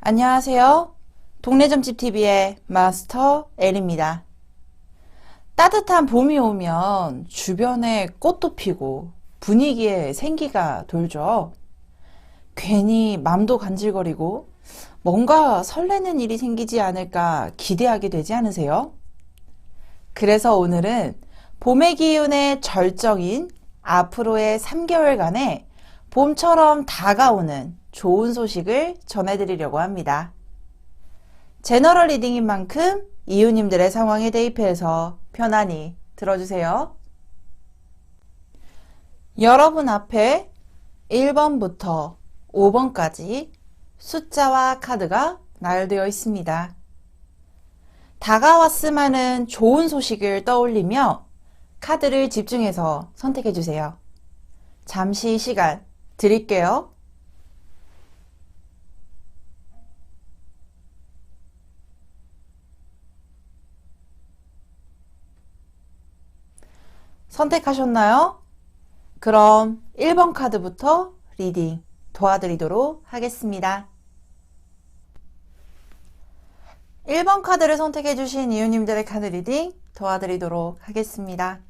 안녕하세요. 동네점집TV의 마스터 엘입니다. 따뜻한 봄이 오면 주변에 꽃도 피고 분위기에 생기가 돌죠. 괜히 맘도 간질거리고 뭔가 설레는 일이 생기지 않을까 기대하게 되지 않으세요? 그래서 오늘은 봄의 기운의 절정인 앞으로의 3개월간의 봄처럼 다가오는 좋은 소식을 전해드리려고 합니다. 제너럴 리딩인 만큼 이웃님들의 상황에 대입해서 편안히 들어주세요. 여러분 앞에 1번부터 5번까지 숫자와 카드가 나열되어 있습니다. 다가왔음 하는 좋은 소식을 떠올리며 카드를 집중해서 선택해주세요. 잠시 시간 드릴게요. 선택하셨나요? 그럼 1번 카드부터 리딩 도와드리도록 하겠습니다. 1번 카드를 선택해주신 이웃님들의 카드 리딩 도와드리도록 하겠습니다.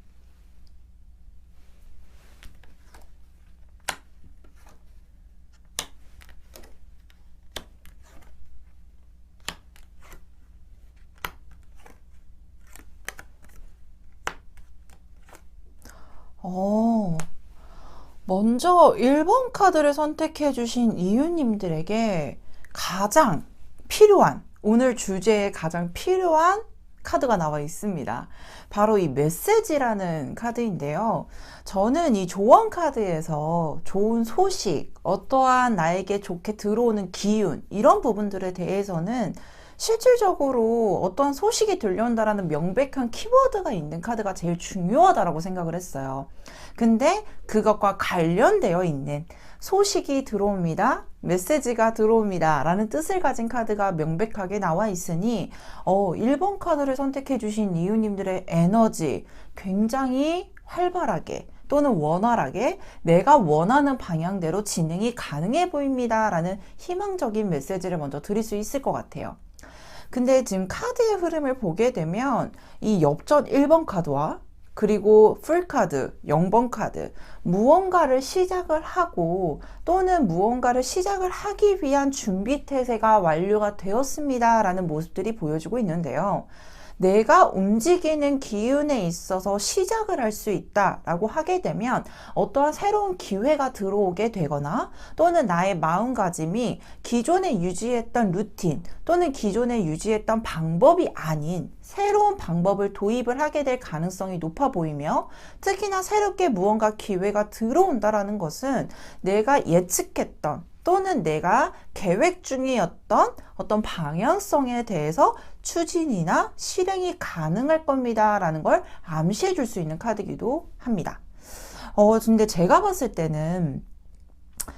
먼저 1번 카드를 선택해 주신 이웃님들에게 가장 필요한, 오늘 주제에 가장 필요한 카드가 나와 있습니다. 바로 이 메시지라는 카드인데요. 저는 이 조언 카드에서 좋은 소식, 어떠한 나에게 좋게 들어오는 기운, 이런 부분들에 대해서는 실질적으로 어떠한 소식이 들려온다라는 명백한 키워드가 있는 카드가 제일 중요하다고 생각을 했어요. 근데 그것과 관련되어 있는 소식이 들어옵니다, 메시지가 들어옵니다 라는 뜻을 가진 카드가 명백하게 나와 있으니 1번 카드를 선택해 주신 이웃님들의 에너지 굉장히 활발하게 또는 원활하게 내가 원하는 방향대로 진행이 가능해 보입니다 라는 희망적인 메시지를 먼저 드릴 수 있을 것 같아요. 근데 지금 카드의 흐름을 보게 되면 이 엽전 1번 카드와 그리고 풀카드, 0번 카드, 무언가를 시작을 하고 또는 무언가를 시작을 하기 위한 준비 태세가 완료가 되었습니다 라는 모습들이 보여지고 있는데요. 내가 움직이는 기운에 있어서 시작을 할 수 있다라고 하게 되면 어떠한 새로운 기회가 들어오게 되거나 또는 나의 마음가짐이 기존에 유지했던 루틴 또는 기존에 유지했던 방법이 아닌 새로운 방법을 도입을 하게 될 가능성이 높아 보이며, 특히나 새롭게 무언가 기회가 들어온다라는 것은 내가 예측했던 또는 내가 계획 중이었던 어떤 방향성에 대해서 추진이나 실행이 가능할 겁니다 라는 걸 암시해 줄 수 있는 카드이기도 합니다. 근데 제가 봤을 때는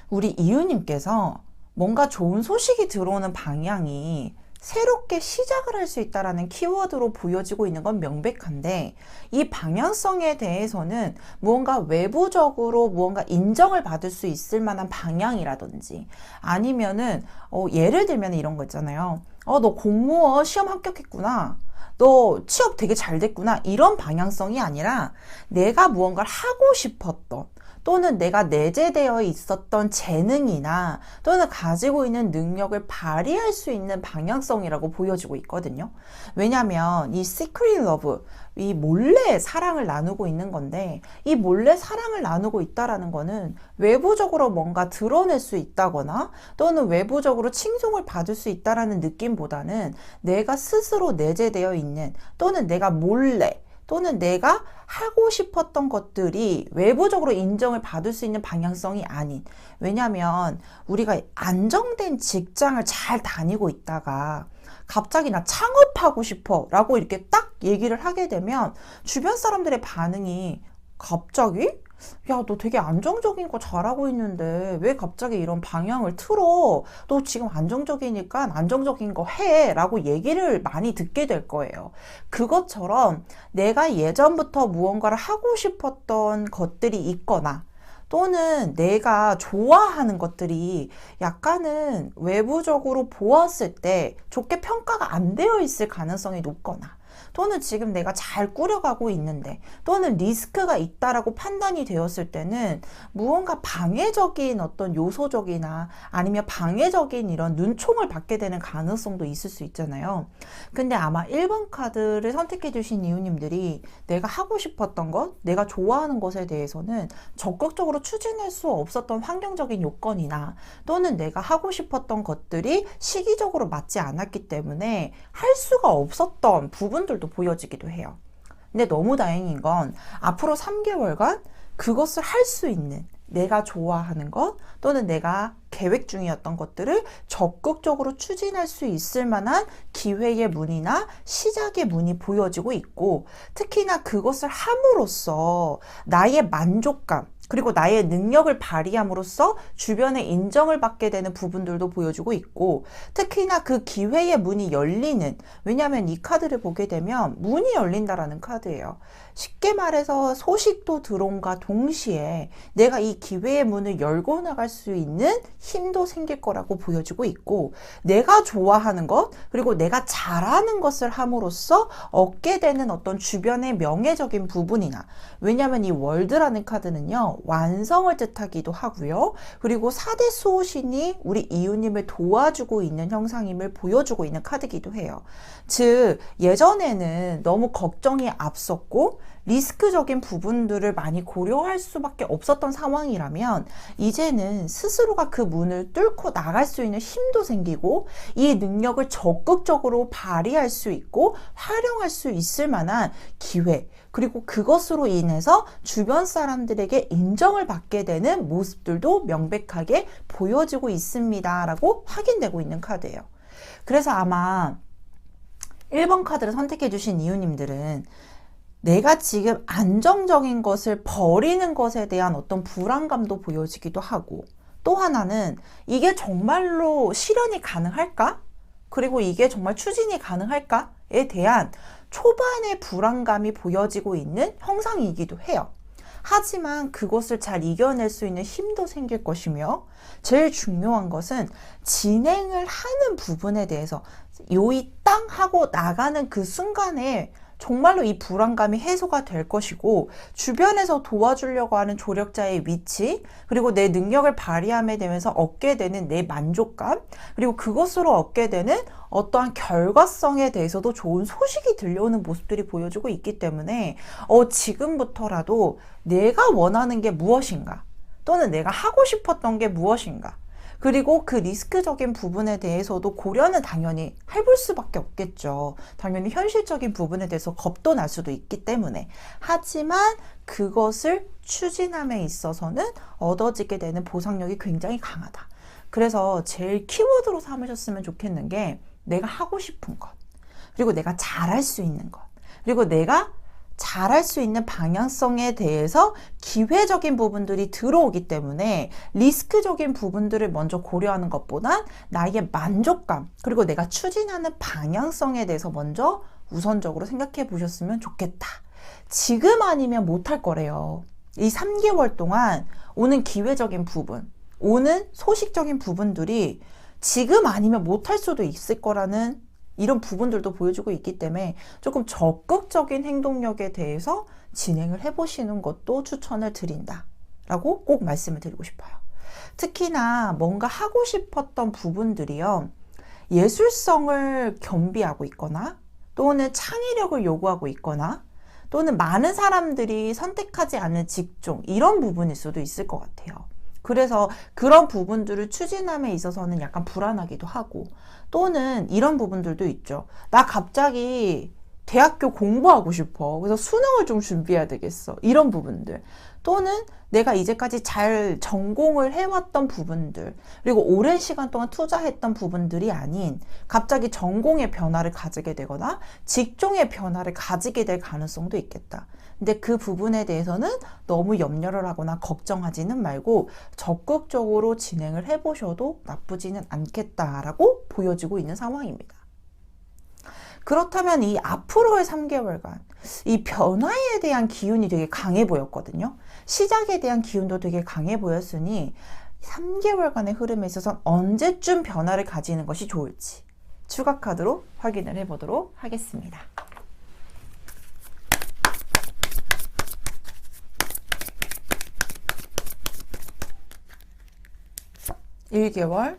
우리 이웃님께서 뭔가 좋은 소식이 들어오는 방향이 새롭게 시작을 할 수 있다라는 키워드로 보여지고 있는 건 명백한데, 이 방향성에 대해서는 무언가 외부적으로 무언가 인정을 받을 수 있을 만한 방향이라든지 아니면은 예를 들면 이런 거 있잖아요. 너 공무원 시험 합격했구나, 너 취업 되게 잘 됐구나, 이런 방향성이 아니라 내가 무언가를 하고 싶었던 또는 내가 내재되어 있었던 재능이나 또는 가지고 있는 능력을 발휘할 수 있는 방향성이라고 보여지고 있거든요. 왜냐하면 이 시크릿 러브, 이 몰래 사랑을 나누고 있는 건데, 이 몰래 사랑을 나누고 있다라는 거는 외부적으로 뭔가 드러낼 수 있다거나 또는 외부적으로 칭송을 받을 수 있다라는 느낌보다는 내가 스스로 내재되어 있는 또는 내가 몰래 또는 내가 하고 싶었던 것들이 외부적으로 인정을 받을 수 있는 방향성이 아닌, 왜냐하면 우리가 안정된 직장을 잘 다니고 있다가 갑자기 나 창업하고 싶어 라고 이렇게 딱 얘기를 하게 되면 주변 사람들의 반응이 갑자기 야, 너 되게 안정적인 거 잘하고 있는데 왜 갑자기 이런 방향을 틀어? 너 지금 안정적이니까 안정적인 거 해 라고 얘기를 많이 듣게 될 거예요. 그것처럼 내가 예전부터 무언가를 하고 싶었던 것들이 있거나 또는 내가 좋아하는 것들이 약간은 외부적으로 보았을 때 좋게 평가가 안 되어 있을 가능성이 높거나, 또는 지금 내가 잘 꾸려가고 있는데, 또는 리스크가 있다라고 판단이 되었을 때는 무언가 방해적인 어떤 요소적이나 아니면 방해적인 이런 눈총을 받게 되는 가능성도 있을 수 있잖아요. 근데 아마 1번 카드를 선택해 주신 이유님들이 내가 하고 싶었던 것, 내가 좋아하는 것에 대해서는 적극적으로 추진할 수 없었던 환경적인 요건이나, 또는 내가 하고 싶었던 것들이 시기적으로 맞지 않았기 때문에 할 수가 없었던 부분들도 보여지기도 해요. 근데 너무 다행인 건 앞으로 3개월간 그것을 할 수 있는, 내가 좋아하는 것 또는 내가 계획 중이었던 것들을 적극적으로 추진할 수 있을 만한 기회의 문이나 시작의 문이 보여지고 있고, 특히나 그것을 함으로써 나의 만족감 그리고 나의 능력을 발휘함으로써 주변의 인정을 받게 되는 부분들도 보여주고 있고, 특히나 그 기회의 문이 열리는, 왜냐하면 이 카드를 보게 되면 문이 열린다라는 카드예요. 쉽게 말해서 소식도 들어온과 동시에 내가 이 기회의 문을 열고 나갈 수 있는 힘도 생길 거라고 보여지고 있고, 내가 좋아하는 것 그리고 내가 잘하는 것을 함으로써 얻게 되는 어떤 주변의 명예적인 부분이나, 왜냐하면 이 월드라는 카드는요 완성을 뜻하기도 하고요, 그리고 4대 수호신이 우리 이웃님을 도와주고 있는 형상임을 보여주고 있는 카드이기도 해요. 즉 예전에는 너무 걱정이 앞섰고 리스크적인 부분들을 많이 고려할 수밖에 없었던 상황이라면, 이제는 스스로가 그 문을 뚫고 나갈 수 있는 힘도 생기고 이 능력을 적극적으로 발휘할 수 있고 활용할 수 있을 만한 기회, 그리고 그것으로 인해서 주변 사람들에게 인정을 받게 되는 모습들도 명백하게 보여지고 있습니다 라고 확인되고 있는 카드예요. 그래서 아마 1번 카드를 선택해 주신 이유님들은 내가 지금 안정적인 것을 버리는 것에 대한 어떤 불안감도 보여지기도 하고, 또 하나는 이게 정말로 실현이 가능할까? 그리고 이게 정말 추진이 가능할까에 대한 초반의 불안감이 보여지고 있는 형상이기도 해요. 하지만 그것을 잘 이겨낼 수 있는 힘도 생길 것이며, 제일 중요한 것은 진행을 하는 부분에 대해서 요이 땅 하고 나가는 그 순간에 정말로 이 불안감이 해소가 될 것이고, 주변에서 도와주려고 하는 조력자의 위치, 그리고 내 능력을 발휘함에 되면서 얻게 되는 내 만족감, 그리고 그것으로 얻게 되는 어떠한 결과성에 대해서도 좋은 소식이 들려오는 모습들이 보여지고 있기 때문에 지금부터라도 내가 원하는 게 무엇인가, 또는 내가 하고 싶었던 게 무엇인가, 그리고 그 리스크적인 부분에 대해서도 고려는 당연히 해볼 수밖에 없겠죠. 당연히 현실적인 부분에 대해서 겁도 날 수도 있기 때문에. 하지만 그것을 추진함에 있어서는 얻어지게 되는 보상력이 굉장히 강하다. 그래서 제일 키워드로 삼으셨으면 좋겠는 게 내가 하고 싶은 것, 그리고 내가 잘할 수 있는 것, 그리고 내가 잘할 수 있는 방향성에 대해서 기회적인 부분들이 들어오기 때문에 리스크적인 부분들을 먼저 고려하는 것보단 나의 만족감, 그리고 내가 추진하는 방향성에 대해서 먼저 우선적으로 생각해 보셨으면 좋겠다. 지금 아니면 못할 거래요. 이 3개월 동안 오는 기회적인 부분, 오는 소식적인 부분들이 지금 아니면 못할 수도 있을 거라는 이런 부분들도 보여주고 있기 때문에 조금 적극적인 행동력에 대해서 진행을 해보시는 것도 추천을 드린다 라고 꼭 말씀을 드리고 싶어요. 특히나 뭔가 하고 싶었던 부분들이요, 예술성을 겸비하고 있거나, 또는 창의력을 요구하고 있거나, 또는 많은 사람들이 선택하지 않은 직종, 이런 부분일 수도 있을 것 같아요. 그래서 그런 부분들을 추진함에 있어서는 약간 불안하기도 하고, 또는 이런 부분들도 있죠. 나 갑자기 대학교 공부하고 싶어. 그래서 수능을 좀 준비해야 되겠어. 이런 부분들. 또는 내가 이제까지 잘 전공을 해왔던 부분들, 그리고 오랜 시간 동안 투자했던 부분들이 아닌 갑자기 전공의 변화를 가지게 되거나 직종의 변화를 가지게 될 가능성도 있겠다. 근데 그 부분에 대해서는 너무 염려를 하거나 걱정하지는 말고 적극적으로 진행을 해보셔도 나쁘지는 않겠다라고 보여지고 있는 상황입니다. 그렇다면 이 앞으로의 3개월간 이 변화에 대한 기운이 되게 강해 보였거든요. 시작에 대한 기운도 되게 강해 보였으니 3개월간의 흐름에 있어서 언제쯤 변화를 가지는 것이 좋을지 추가 카드로 확인을 해보도록 하겠습니다. 1개월,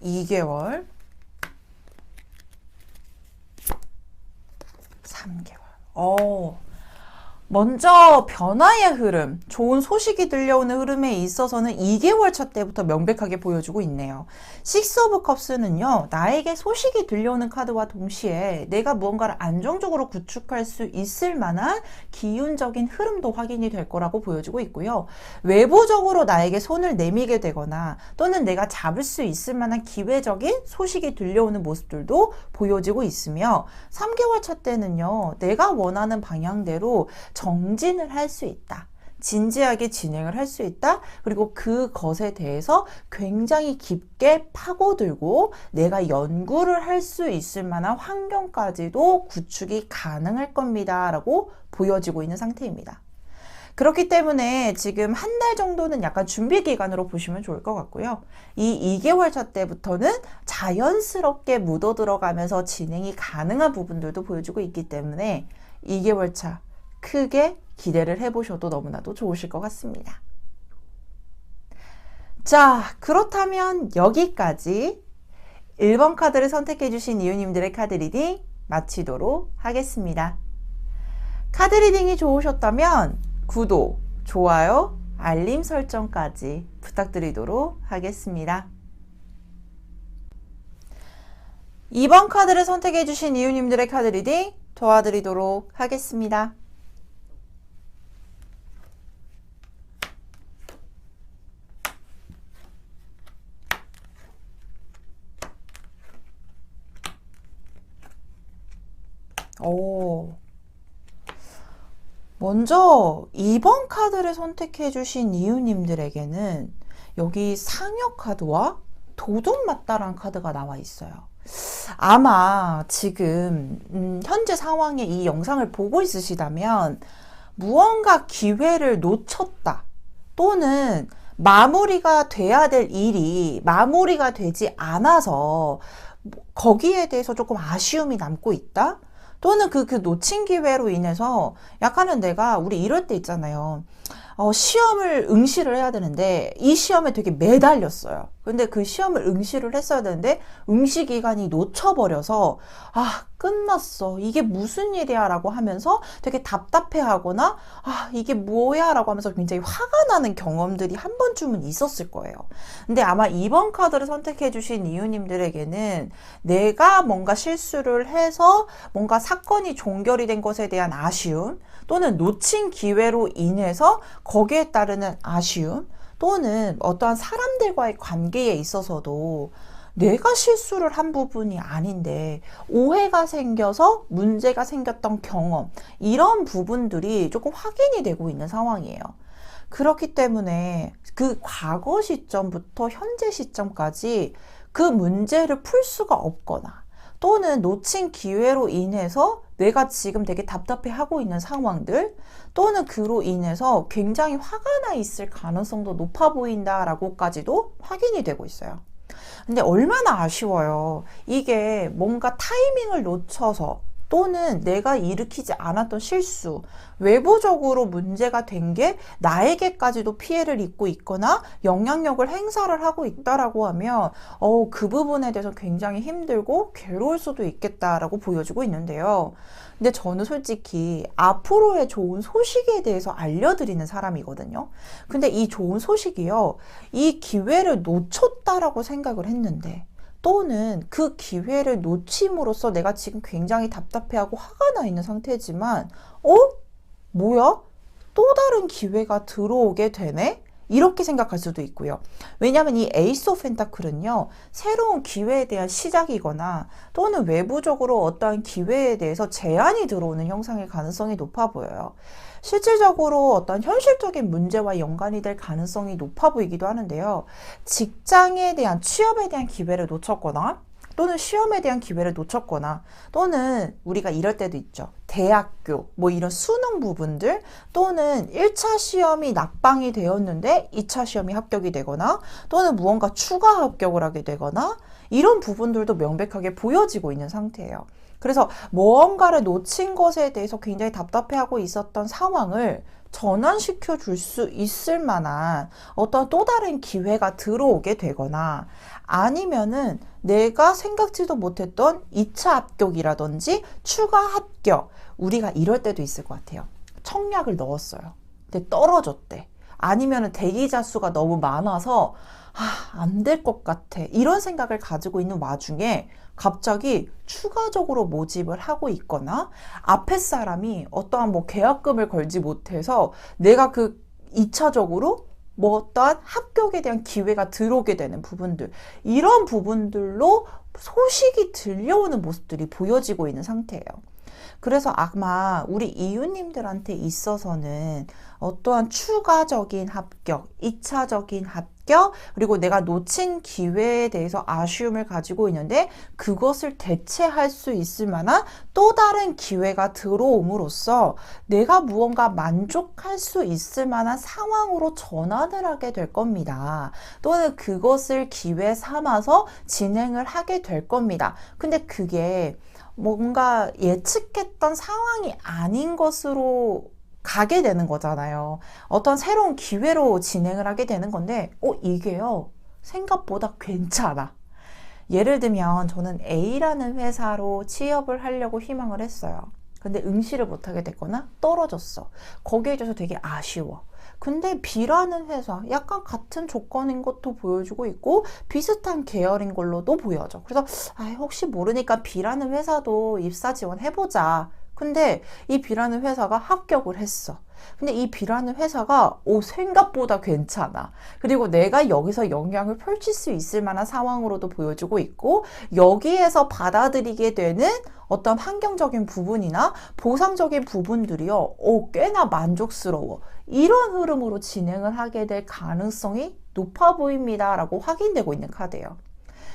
2개월, 3개월. 먼저 변화의 흐름, 좋은 소식이 들려오는 흐름에 있어서는 2개월 차 때부터 명백하게 보여주고 있네요. 식스 오브 컵스는요, 나에게 소식이 들려오는 카드와 동시에 내가 무언가를 안정적으로 구축할 수 있을 만한 기운적인 흐름도 확인이 될 거라고 보여주고 있고요. 외부적으로 나에게 손을 내미게 되거나 또는 내가 잡을 수 있을 만한 기회적인 소식이 들려오는 모습들도 보여지고 있으며 3개월 차 때는요, 내가 원하는 방향대로 정진을 할 수 있다. 진지하게 진행을 할 수 있다. 그리고 그것에 대해서 굉장히 깊게 파고들고 내가 연구를 할 수 있을 만한 환경까지도 구축이 가능할 겁니다. 라고 보여지고 있는 상태입니다. 그렇기 때문에 지금 한 달 정도는 약간 준비 기간으로 보시면 좋을 것 같고요. 이 2개월 차 때부터는 자연스럽게 묻어 들어가면서 진행이 가능한 부분들도 보여주고 있기 때문에 2개월 차 크게 기대를 해보셔도 너무나도 좋으실 것 같습니다. 자, 그렇다면 여기까지 1번 카드를 선택해 주신 이유님들의 카드 리딩 마치도록 하겠습니다. 카드 리딩이 좋으셨다면 구독, 좋아요, 알림 설정까지 부탁드리도록 하겠습니다. 2번 카드를 선택해 주신 이유님들의 카드 리딩 도와드리도록 하겠습니다. 먼저 2번 카드를 선택해 주신 이유님들에게는 여기 상여 카드와 도둑 맞다라는 카드가 나와 있어요. 아마 지금 현재 상황에 이 영상을 보고 있으시다면 무언가 기회를 놓쳤다 또는 마무리가 돼야 될 일이 마무리가 되지 않아서 거기에 대해서 조금 아쉬움이 남고 있다? 또는 그 놓친 기회로 인해서 약간은 우리 이럴 때 있잖아요. 시험을 응시를 해야 되는데 이 시험에 되게 매달렸어요. 근데 그 시험을 응시를 했어야 되는데 응시 기간이 놓쳐버려서 끝났어. 이게 무슨 일이야 라고 하면서 되게 답답해하거나 이게 뭐야 라고 하면서 굉장히 화가 나는 경험들이 한 번쯤은 있었을 거예요. 근데 아마 2번 카드를 선택해 주신 이유님들에게는 내가 뭔가 실수를 해서 뭔가 사건이 종결이 된 것에 대한 아쉬움 또는 놓친 기회로 인해서 거기에 따르는 아쉬움 또는 어떠한 사람들과의 관계에 있어서도 내가 실수를 한 부분이 아닌데 오해가 생겨서 문제가 생겼던 경험 이런 부분들이 조금 확인이 되고 있는 상황이에요. 그렇기 때문에 그 과거 시점부터 현재 시점까지 그 문제를 풀 수가 없거나 또는 놓친 기회로 인해서 내가 지금 되게 답답해하고 있는 상황들 또는 그로 인해서 굉장히 화가 나 있을 가능성도 높아 보인다라고까지도 확인이 되고 있어요. 근데 얼마나 아쉬워요. 이게 뭔가 타이밍을 놓쳐서 또는 내가 일으키지 않았던 실수, 외부적으로 문제가 된 게 나에게까지도 피해를 입고 있거나 영향력을 행사를 하고 있다라고 하면 그 부분에 대해서 굉장히 힘들고 괴로울 수도 있겠다라고 보여주고 있는데요. 근데 저는 솔직히 앞으로의 좋은 소식에 대해서 알려드리는 사람이거든요. 근데 이 좋은 소식이요. 이 기회를 놓쳤다라고 생각을 했는데 또는 그 기회를 놓침으로써 내가 지금 굉장히 답답해하고 화가 나 있는 상태지만 뭐야? 또 다른 기회가 들어오게 되네? 이렇게 생각할 수도 있고요. 왜냐하면 이 에이스 오브 펜타클은요, 새로운 기회에 대한 시작이거나 또는 외부적으로 어떠한 기회에 대해서 제한이 들어오는 형상의 가능성이 높아 보여요. 실질적으로 어떤 현실적인 문제와 연관이 될 가능성이 높아 보이기도 하는데요. 직장에 대한, 취업에 대한 기회를 놓쳤거나 또는 시험에 대한 기회를 놓쳤거나 또는 우리가 이럴 때도 있죠. 대학교, 뭐 이런 수능 부분들 또는 1차 시험이 낙방이 되었는데 2차 시험이 합격이 되거나 또는 무언가 추가 합격을 하게 되거나 이런 부분들도 명백하게 보여지고 있는 상태예요. 그래서 무언가를 놓친 것에 대해서 굉장히 답답해하고 있었던 상황을 전환시켜 줄 수 있을 만한 어떤 또 다른 기회가 들어오게 되거나 아니면은 내가 생각지도 못했던 2차 합격이라든지 추가 합격, 우리가 이럴 때도 있을 것 같아요. 청약을 넣었어요. 근데 떨어졌대. 아니면은 대기자 수가 너무 많아서 안 될 것 같아. 이런 생각을 가지고 있는 와중에 갑자기 추가적으로 모집을 하고 있거나 앞에 사람이 어떠한 뭐 계약금을 걸지 못해서 내가 그 2차적으로 뭐 어떠한 합격에 대한 기회가 들어오게 되는 부분들, 이런 부분들로 소식이 들려오는 모습들이 보여지고 있는 상태예요. 그래서 아마 우리 이웃님들한테 있어서는 어떠한 추가적인 합격, 2차적인 합격, 그리고 내가 놓친 기회에 대해서 아쉬움을 가지고 있는데 그것을 대체할 수 있을 만한 또 다른 기회가 들어옴으로써 내가 무언가 만족할 수 있을 만한 상황으로 전환을 하게 될 겁니다. 또는 그것을 기회 삼아서 진행을 하게 될 겁니다. 근데 그게 뭔가 예측했던 상황이 아닌 것으로 가게 되는 거잖아요. 어떤 새로운 기회로 진행을 하게 되는 건데, 이게요, 생각보다 괜찮아. 예를 들면, 저는 A라는 회사로 취업을 하려고 희망을 했어요. 근데 응시를 못하게 됐거나 떨어졌어. 거기에 있어서 되게 아쉬워. 근데 B라는 회사, 약간 같은 조건인 것도 보여주고 있고 비슷한 계열인 걸로도 보여져. 그래서 혹시 모르니까 B라는 회사도 입사 지원해보자. 근데 이 B라는 회사가 합격을 했어. 근데 이 B라는 회사가 생각보다 괜찮아. 그리고 내가 여기서 영향을 펼칠 수 있을 만한 상황으로도 보여주고 있고 여기에서 받아들이게 되는 어떤 환경적인 부분이나 보상적인 부분들이요, 꽤나 만족스러워. 이런 흐름으로 진행을 하게 될 가능성이 높아 보입니다. 라고 확인되고 있는 카드예요.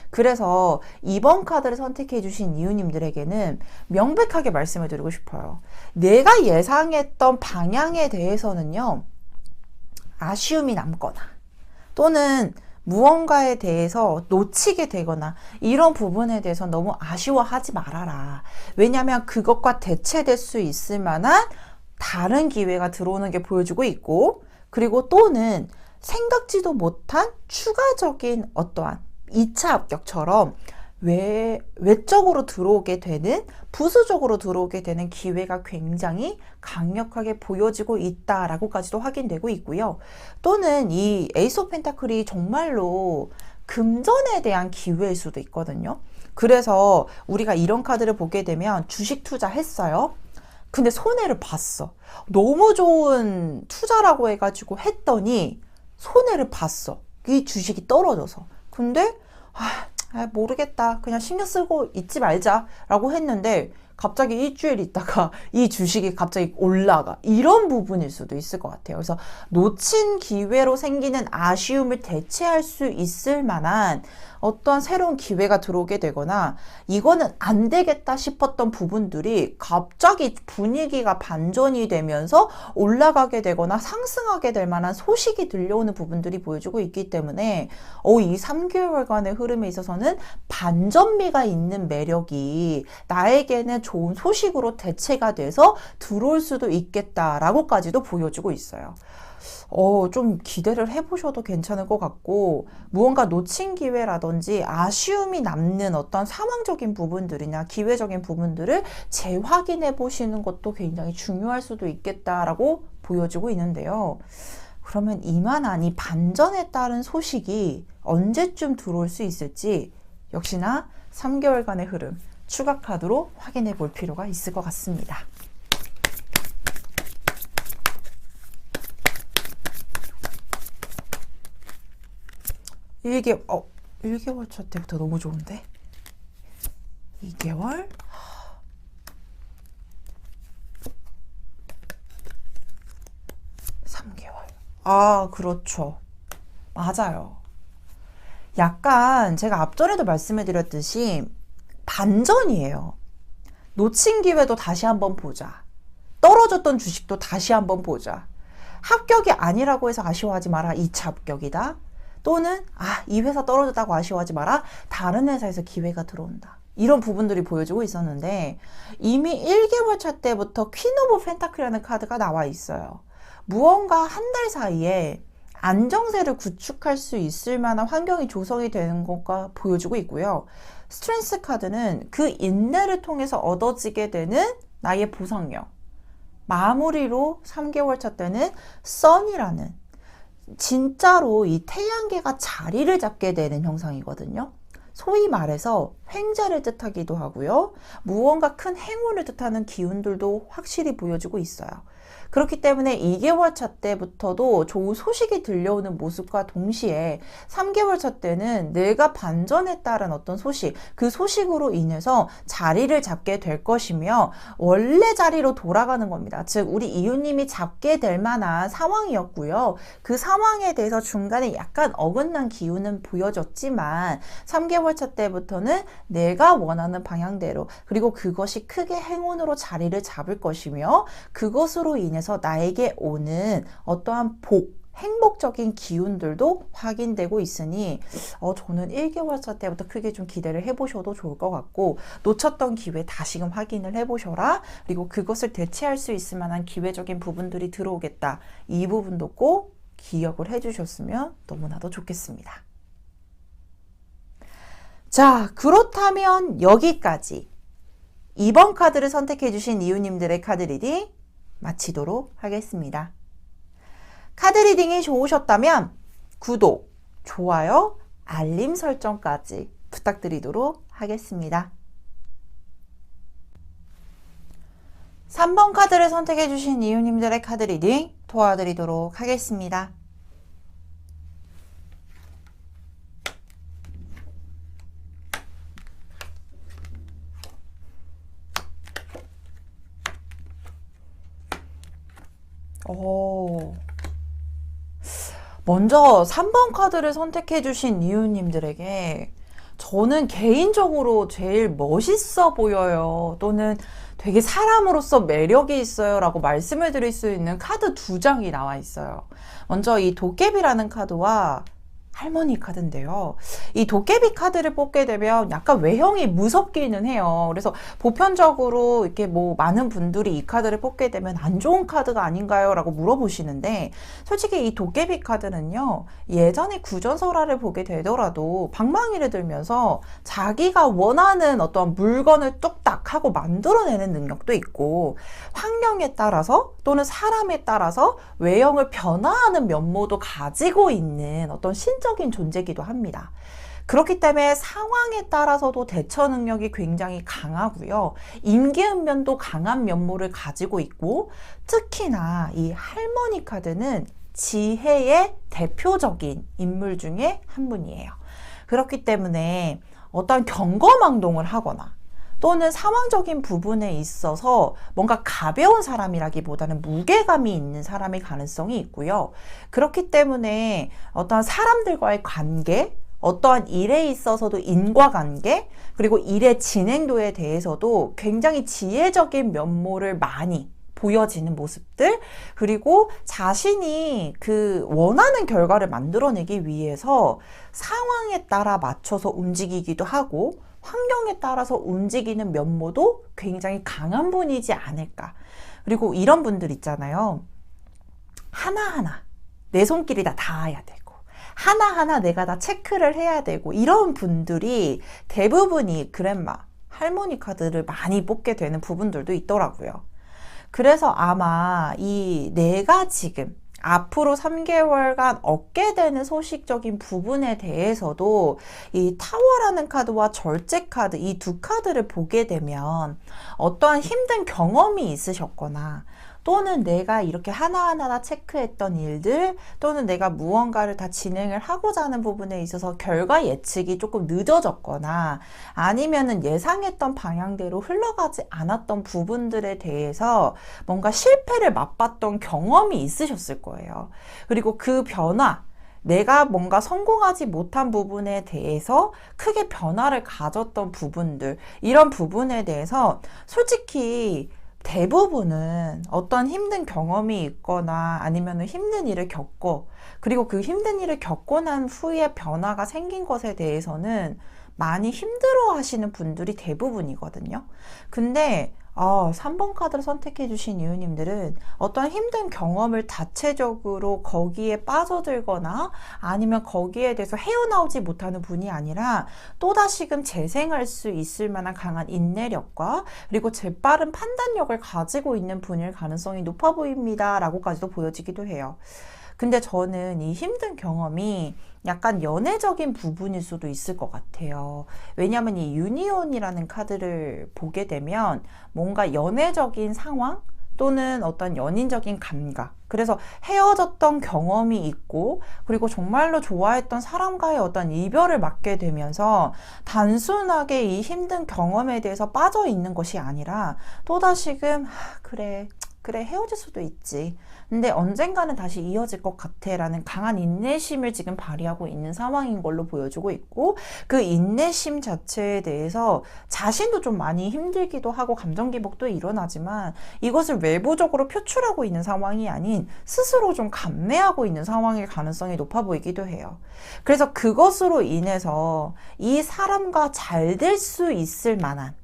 그래서 이번 카드를 선택해 주신 이웃님들에게는 명백하게 말씀을 드리고 싶어요. 내가 예상했던 방향에 대해서는요, 아쉬움이 남거나 또는 무언가에 대해서 놓치게 되거나 이런 부분에 대해서 너무 아쉬워하지 말아라. 왜냐하면 그것과 대체될 수 있을 만한 다른 기회가 들어오는 게 보여주고 있고, 그리고 또는 생각지도 못한 추가적인 어떠한 2차 합격처럼 외적으로 들어오게 되는, 부수적으로 들어오게 되는 기회가 굉장히 강력하게 보여지고 있다라고까지도 확인되고 있고요. 또는 이 에이스 오브 펜타클이 정말로 금전에 대한 기회일 수도 있거든요. 그래서 우리가 이런 카드를 보게 되면 주식 투자했어요. 근데 손해를 봤어. 너무 좋은 투자라고 해가지고 했더니 손해를 봤어. 이 주식이 떨어져서. 근데 모르겠다. 그냥 신경 쓰고 있지 말자 라고 했는데 갑자기 일주일 있다가 이 주식이 갑자기 올라가. 이런 부분일 수도 있을 것 같아요. 그래서 놓친 기회로 생기는 아쉬움을 대체할 수 있을 만한 어떠한 새로운 기회가 들어오게 되거나 이거는 안 되겠다 싶었던 부분들이 갑자기 분위기가 반전이 되면서 올라가게 되거나 상승하게 될 만한 소식이 들려오는 부분들이 보여주고 있기 때문에 이 3개월간의 흐름에 있어서는 반전미가 있는 매력이 나에게는 좋은 소식으로 대체가 돼서 들어올 수도 있겠다라고까지도 보여주고 있어요. 좀 기대를 해보셔도 괜찮을 것 같고, 무언가 놓친 기회라든지 아쉬움이 남는 어떤 상황적인 부분들이나 기회적인 부분들을 재확인해 보시는 것도 굉장히 중요할 수도 있겠다라고 보여지고 있는데요. 그러면 이만한 이 반전에 따른 소식이 언제쯤 들어올 수 있을지 역시나 3개월간의 흐름 추가 카드로 확인해 볼 필요가 있을 것 같습니다. 1개월, 1개월 차 때부터 너무 좋은데? 2개월? 3개월. 아, 그렇죠. 맞아요. 약간 제가 앞전에도 말씀해 드렸듯이 반전이에요. 놓친 기회도 다시 한번 보자. 떨어졌던 주식도 다시 한번 보자. 합격이 아니라고 해서 아쉬워하지 마라. 2차 합격이다. 또는 이 회사 떨어졌다고 아쉬워하지 마라. 다른 회사에서 기회가 들어온다. 이런 부분들이 보여지고 있었는데 이미 1개월 차 때부터 퀸 오브 펜타클이라는 카드가 나와 있어요. 무언가 한 달 사이에 안정세를 구축할 수 있을 만한 환경이 조성이 되는 것과 보여주고 있고요. 스트렝스 카드는 그 인내를 통해서 얻어지게 되는 나의 보상력. 마무리로 3개월 차 때는 선이라는 진짜로 이 태양계가 자리를 잡게 되는 형상이거든요. 소위 말해서 횡재를 뜻하기도 하고요. 무언가 큰 행운을 뜻하는 기운들도 확실히 보여지고 있어요. 그렇기 때문에 2개월 차 때부터도 좋은 소식이 들려오는 모습과 동시에 3개월 차 때는 내가 반전에 따른 어떤 소식, 그 소식으로 인해서 자리를 잡게 될 것이며 원래 자리로 돌아가는 겁니다. 즉 우리 이웃님이 잡게 될 만한 상황이었고요. 그 상황에 대해서 중간에 약간 어긋난 기운은 보여졌지만 3개월 차 때부터는 내가 원하는 방향대로 그리고 그것이 크게 행운으로 자리를 잡을 것이며 그것으로 인해서 나에게 오는 어떠한 복, 행복적인 기운들도 확인되고 있으니 저는 1개월 차 때부터 크게 좀 기대를 해보셔도 좋을 것 같고 놓쳤던 기회 다시금 확인을 해보셔라. 그리고 그것을 대체할 수 있을 만한 기회적인 부분들이 들어오겠다. 이 부분도 꼭 기억을 해주셨으면 너무나도 좋겠습니다. 자, 그렇다면 여기까지 2번 카드를 선택해 주신 이웃님들의 카드 리딩 마치도록 하겠습니다. 카드 리딩이 좋으셨다면 구독, 좋아요, 알림 설정까지 부탁드리도록 하겠습니다. 3번 카드를 선택해 주신 이웃님들의 카드 리딩 도와드리도록 하겠습니다. 먼저 3번 카드를 선택해 주신 이웃님들에게 저는 개인적으로 제일 멋있어 보여요. 또는 되게 사람으로서 매력이 있어요 라고 말씀을 드릴 수 있는 카드 2장이 나와 있어요. 먼저 이 도깨비라는 카드와 할머니 카드인데요. 이 도깨비 카드를 뽑게 되면 약간 외형이 무섭기는 해요. 그래서 보편적으로 이렇게 뭐 많은 분들이 이 카드를 뽑게 되면 안 좋은 카드가 아닌가요? 라고 물어보시는데 솔직히 이 도깨비 카드는요. 예전에 구전설화를 보게 되더라도 방망이를 들면서 자기가 원하는 어떤 물건을 뚝딱 하고 만들어내는 능력도 있고 환경에 따라서 또는 사람에 따라서 외형을 변화하는 면모도 가지고 있는 어떤 신적인 존재이기도 합니다. 그렇기 때문에 상황에 따라서도 대처 능력이 굉장히 강하고요. 임기응변도 강한 면모를 가지고 있고 특히나 이 할머니 카드는 지혜의 대표적인 인물 중에 한 분이에요. 그렇기 때문에 어떤 경거망동을 하거나 또는 상황적인 부분에 있어서 뭔가 가벼운 사람이라기보다는 무게감이 있는 사람의 가능성이 있고요. 그렇기 때문에 어떠한 사람들과의 관계, 어떠한 일에 있어서도 인과관계, 그리고 일의 진행도에 대해서도 굉장히 지혜적인 면모를 많이 보여지는 모습들, 그리고 자신이 그 원하는 결과를 만들어내기 위해서 상황에 따라 맞춰서 움직이기도 하고 환경에 따라서 움직이는 면모도 굉장히 강한 분이지 않을까. 그리고 이런 분들 있잖아요. 하나하나 내 손길이 다 닿아야 되고 하나하나 내가 다 체크를 해야 되고 이런 분들이 대부분이 그랜마, 할머니 카드를 많이 뽑게 되는 부분들도 있더라고요. 그래서 아마 이 내가 지금 앞으로 3개월간 얻게 되는 소식적인 부분에 대해서도 이 타워라는 카드와 절제 카드, 이 두 카드를 보게 되면 어떠한 힘든 경험이 있으셨거나 또는 내가 이렇게 하나하나 다 체크했던 일들, 또는 내가 무언가를 다 진행을 하고자 하는 부분에 있어서 결과 예측이 조금 늦어졌거나 아니면은 예상했던 방향대로 흘러가지 않았던 부분들에 대해서 뭔가 실패를 맛봤던 경험이 있으셨을 거예요. 그리고 그 변화, 내가 뭔가 성공하지 못한 부분에 대해서 크게 변화를 가졌던 부분들, 이런 부분에 대해서 솔직히 대부분은 어떤 힘든 경험이 있거나 아니면 힘든 일을 겪고, 그리고 그 힘든 일을 겪고 난 후에 변화가 생긴 것에 대해서는 많이 힘들어 하시는 분들이 대부분이거든요. 근데 3번 카드를 선택해 주신 이유님들은 어떤 힘든 경험을 자체적으로 거기에 빠져들거나 아니면 거기에 대해서 헤어나오지 못하는 분이 아니라 또다시금 재생할 수 있을 만한 강한 인내력과 그리고 재빠른 판단력을 가지고 있는 분일 가능성이 높아 보입니다 라고까지도 보여지기도 해요. 근데 저는 이 힘든 경험이 약간 연애적인 부분일 수도 있을 것 같아요. 왜냐하면 이 유니온이라는 카드를 보게 되면 뭔가 연애적인 상황 또는 어떤 연인적인 감각, 그래서 헤어졌던 경험이 있고 그리고 정말로 좋아했던 사람과의 어떤 이별을 맞게 되면서 단순하게 이 힘든 경험에 대해서 빠져 있는 것이 아니라 또다시금 그래 헤어질 수도 있지. 근데 언젠가는 다시 이어질 것 같아 라는 강한 인내심을 지금 발휘하고 있는 상황인 걸로 보여주고 있고, 그 인내심 자체에 대해서 자신도 좀 많이 힘들기도 하고 감정 기복도 일어나지만 이것을 외부적으로 표출하고 있는 상황이 아닌 스스로 좀 감내하고 있는 상황일 가능성이 높아 보이기도 해요. 그래서 그것으로 인해서 이 사람과 잘 될 수 있을 만한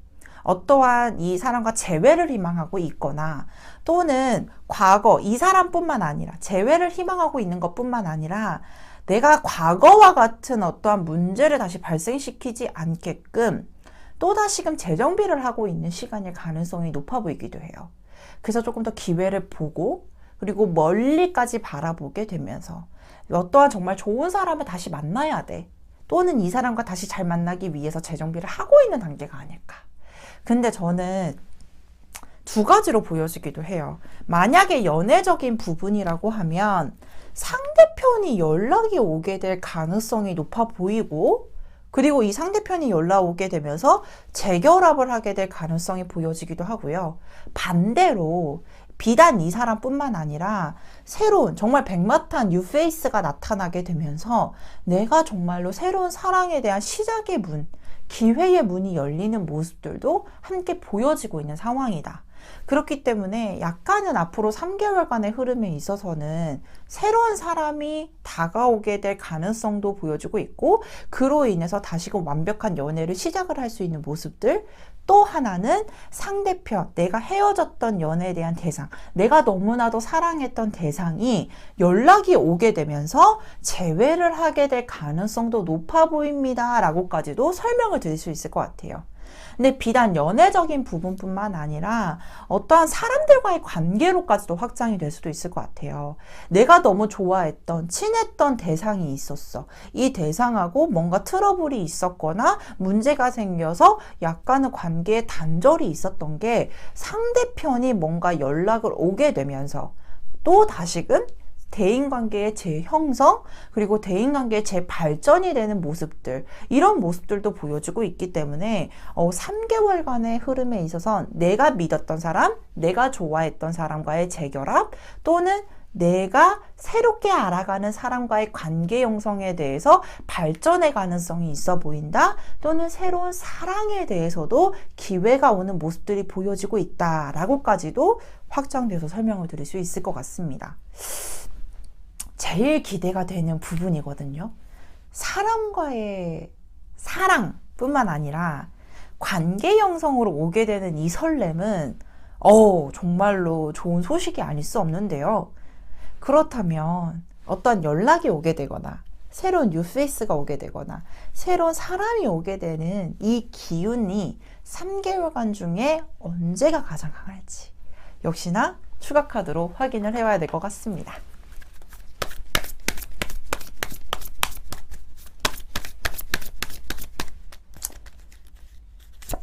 어떠한 이 사람과 재회를 희망하고 있거나 또는 과거 이 사람뿐만 아니라 재회를 희망하고 있는 것뿐만 아니라 내가 과거와 같은 어떠한 문제를 다시 발생시키지 않게끔 또다시금 재정비를 하고 있는 시간일 가능성이 높아 보이기도 해요. 그래서 조금 더 기회를 보고 그리고 멀리까지 바라보게 되면서 어떠한 정말 좋은 사람을 다시 만나야 돼. 또는 이 사람과 다시 잘 만나기 위해서 재정비를 하고 있는 단계가 아닐까. 근데 저는 두 가지로 보여지기도 해요. 만약에 연애적인 부분이라고 하면 상대편이 연락이 오게 될 가능성이 높아 보이고, 그리고 이 상대편이 연락 오게 되면서 재결합을 하게 될 가능성이 보여지기도 하고요. 반대로 비단 이 사람뿐만 아니라 새로운 정말 백마탄 뉴페이스가 나타나게 되면서 내가 정말로 새로운 사랑에 대한 시작의 문, 기회의 문이 열리는 모습들도 함께 보여지고 있는 상황이다. 그렇기 때문에 약간은 앞으로 3개월간의 흐름에 있어서는 새로운 사람이 다가오게 될 가능성도 보여주고 있고, 그로 인해서 다시금 완벽한 연애를 시작을 할 수 있는 모습들, 또 하나는 상대편, 내가 헤어졌던 연애에 대한 대상, 내가 너무나도 사랑했던 대상이 연락이 오게 되면서 재회를 하게 될 가능성도 높아 보입니다 라고까지도 설명을 드릴 수 있을 것 같아요. 근데 비단 연애적인 부분뿐만 아니라 어떠한 사람들과의 관계로까지도 확장이 될 수도 있을 것 같아요. 내가 너무 좋아했던, 친했던 대상이 있었어. 이 대상하고 뭔가 트러블이 있었거나 문제가 생겨서 약간의 관계에 단절이 있었던 게 상대편이 뭔가 연락을 오게 되면서 또 다시금 대인관계의 재형성, 그리고 대인관계의 재발전이 되는 모습들, 이런 모습들도 보여주고 있기 때문에 3개월간의 흐름에 있어서 내가 믿었던 사람, 내가 좋아했던 사람과의 재결합, 또는 내가 새롭게 알아가는 사람과의 관계 형성에 대해서 발전의 가능성이 있어 보인다, 또는 새로운 사랑에 대해서도 기회가 오는 모습들이 보여지고 있다라고까지도 확장돼서 설명을 드릴 수 있을 것 같습니다. 제일 기대가 되는 부분이거든요. 사람과의 사랑뿐만 아니라 관계 형성으로 오게 되는 이 설렘은 정말로 좋은 소식이 아닐 수 없는데요. 그렇다면 어떤 연락이 오게 되거나 새로운 뉴페이스가 오게 되거나 새로운 사람이 오게 되는 이 기운이 3개월간 중에 언제가 가장 강할지 역시나 추가 카드로 확인을 해봐야 될 것 같습니다.